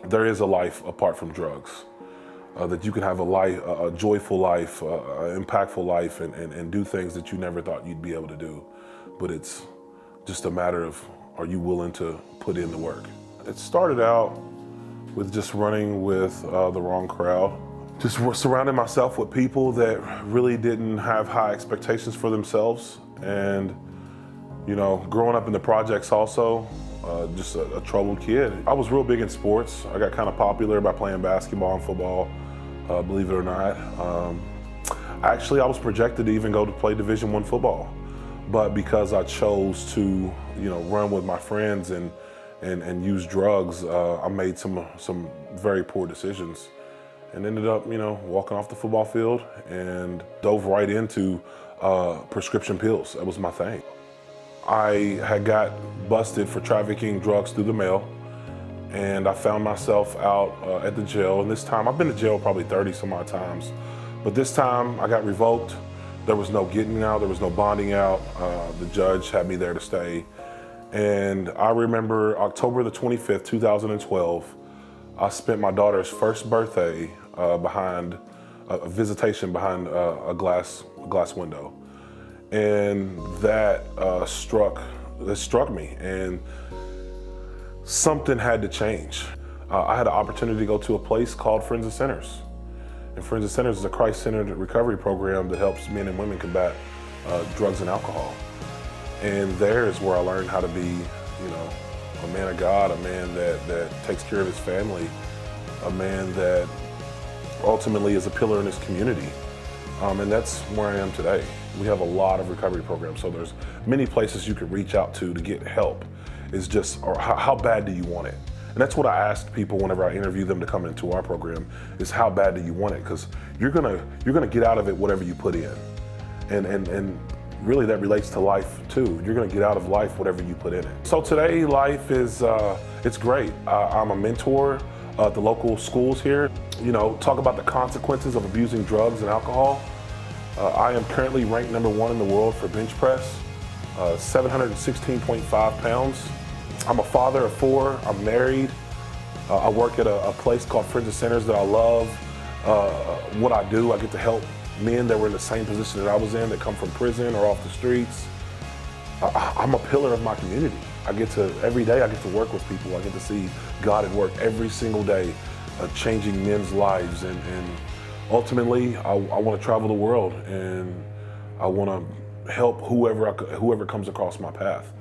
there is a life apart from drugs. That you can have a life, a joyful life, an impactful life, and do things that you never thought you'd be able to do. But it's just a matter of, are you willing to put in the work? It started out with just running with the wrong crowd. Just surrounding myself with people that really didn't have high expectations for themselves. And, you know, growing up in the projects also, just a troubled kid. I was real big in sports. I got kind of popular by playing basketball and football, believe it or not. Actually, I was projected to even go to play Division I football. But because I chose to, you know, run with my friends and use drugs, I made some very poor decisions and ended up, you know, walking off the football field and dove right into prescription pills. That was my thing. I had got busted for trafficking drugs through the mail, and I found myself out at the jail. And this time, I've been to jail probably 30 some odd times, but this time I got revoked. There was no getting out, there was no bonding out. The judge had me there to stay. And I remember October the 25th, 2012, I spent my daughter's first birthday behind a visitation behind a glass window. And that struck me, and something had to change. I had an opportunity to go to a place called Friends of Sinners. And Friends of Sinners is a Christ-centered recovery program that helps men and women combat drugs and alcohol. And there is where I learned how to be, you know, a man of God, a man that takes care of his family, a man that ultimately is a pillar in his community. And that's where I am today. We have a lot of recovery programs, so there's many places you can reach out to get help. It's just, or how bad do you want it? And that's what I ask people whenever I interview them to come into our program, is how bad do you want it? Because you're gonna get out of it whatever you put in. And really that relates to life too. You're gonna get out of life whatever you put in it. So today life is, it's great. I'm a mentor at the local schools here. You know, talk about the consequences of abusing drugs and alcohol. I am currently ranked #1 in the world for bench press, 716.5 pounds. I'm a father of 4, I'm married. I work at a place called Friends of Sinners that I love. What I do, I get to help men that were in the same position that I was in, that come from prison or off the streets. I'm a pillar of my community. Every day I get to work with people. I get to see God at work every single day, changing men's lives. And ultimately, I want to travel the world, and I want to help whoever comes across my path.